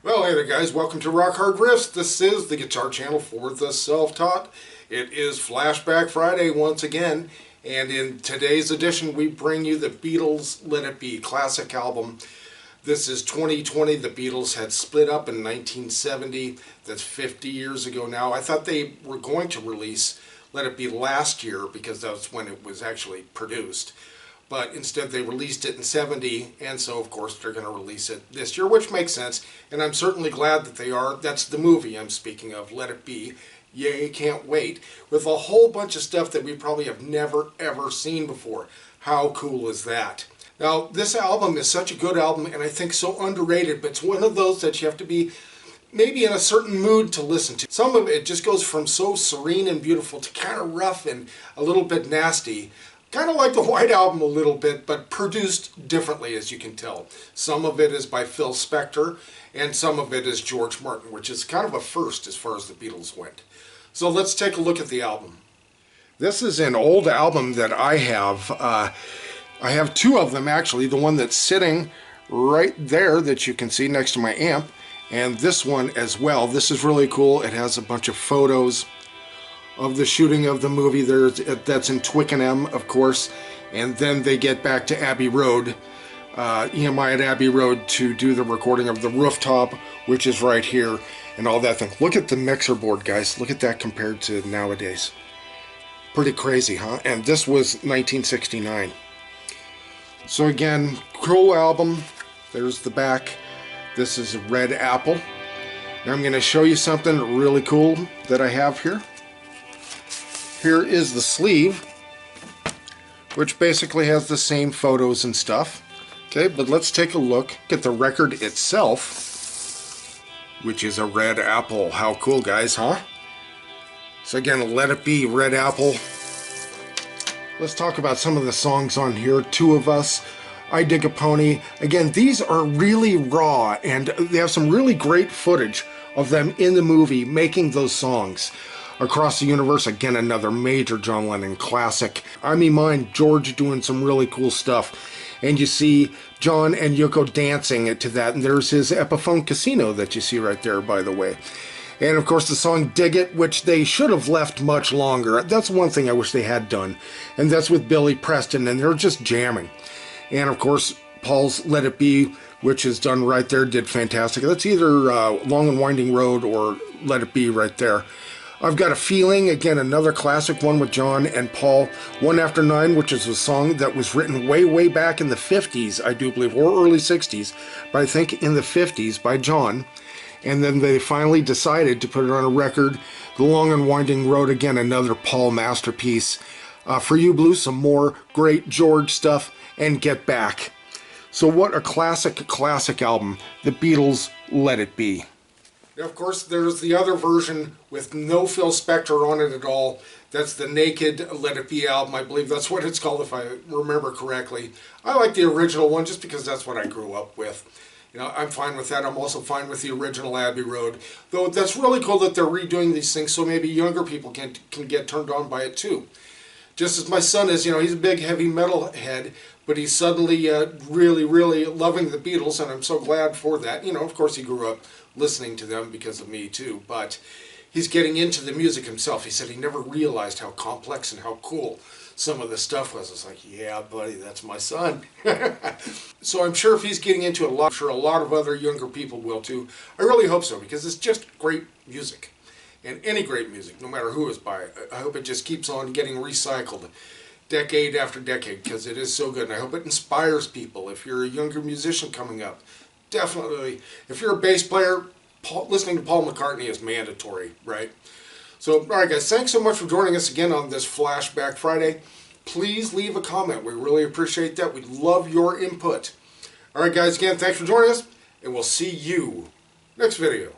Well, hey there guys, welcome to Rock Hard Riffs. This is the guitar channel for the self-taught. It is Flashback Friday once again, and in today's edition we bring you the Beatles' Let It Be classic album. This is 2020. The Beatles had split up in 1970. That's 50 years ago now. I thought they were going to release Let It Be last year because that's when it was actually produced. But instead they released it in 70, and so of course they're going to release it this year, which makes sense, and I'm certainly glad that they are. That's the movie I'm speaking of, Let It Be. Yay, can't wait. With a whole bunch of stuff that we probably have never ever seen before. How cool is that? Now, this album is such a good album, and I think so underrated, but it's one of those that you have to be maybe in a certain mood to listen to. Some of it just goes from so serene and beautiful to kind of rough and a little bit nasty. Kind of like the White Album a little bit, but produced differently, as you can tell. Some of it is by Phil Spector, and some of it is George Martin, which is kind of a first as far as the Beatles went. So let's take a look at the album. This is an old album that I have. I have two of them, actually. The one that's sitting right there that you can see next to my amp, and this one as well. This is really cool. It has a bunch of photos of the shooting of the movie. That's in Twickenham, of course, and then they get back to Abbey Road, EMI at Abbey Road, to do the recording of The Rooftop, which is right here, and all that thing. Look at the mixer board, guys. Look at that compared to nowadays. Pretty crazy, huh? And this was 1969. So again, cool album. There's the back. This is a Red Apple. Now I'm going to show you something really cool that I have here. Here is the sleeve, which basically has the same photos and stuff. Okay, but let's take a look at the record itself, which is a Red Apple. How cool, guys, huh? So again, Let It Be, Red Apple. Let's talk about some of the songs on here. Two of Us, I Dig a Pony. Again, these are really raw, and they have some really great footage of them in the movie making those songs. Across the Universe, again, another major John Lennon classic. I Mean Mine, George doing some really cool stuff. And you see John and Yoko dancing to that. And there's his Epiphone Casino that you see right there, by the way. And of course the song Dig It, which they should have left much longer. That's one thing I wish they had done. And that's with Billy Preston, and they're just jamming. And of course Paul's Let It Be, which is done right there, did fantastic. That's either Long and Winding Road or Let It Be right there. I've Got a Feeling, again, another classic one with John and Paul. One After Nine, which is a song that was written way back in the 50s, I do believe, or early 60s, but I think in the 50s by John. And then they finally decided to put it on a record. The Long and Winding Road, again, another Paul masterpiece. For You Blue, some more great George stuff, and Get Back. So what a classic album, the Beatles' Let It Be. Now, of course, there's the other version with no Phil Spector on it at all. That's the Naked Let It Be album. I believe that's what it's called, if I remember correctly. I like the original one just because that's what I grew up with. You know, I'm fine with that. I'm also fine with the original Abbey Road. Though that's really cool that they're redoing these things so maybe younger people can get turned on by it too. Just as my son is, you know, he's a big heavy metal head, but he's suddenly really loving the Beatles, and I'm so glad for that. You know, of course he grew up listening to them because of me too, but he's getting into the music himself. He said he never realized how complex and how cool some of the stuff was. It's like, yeah, buddy, that's my son. So I'm sure if he's getting into it a lot, I'm sure a lot of other younger people will too. I really hope so, because it's just great music. And any great music, no matter who is by it, I hope it just keeps on getting recycled decade after decade, because it is so good. And I hope it inspires people. If you're a younger musician coming up, definitely, if you're a bass player, listening to Paul McCartney is mandatory, right? So, all right, guys, thanks so much for joining us again on this Flashback Friday. Please leave a comment. We really appreciate that. We love your input. All right, guys, again, thanks for joining us, and we'll see you next video.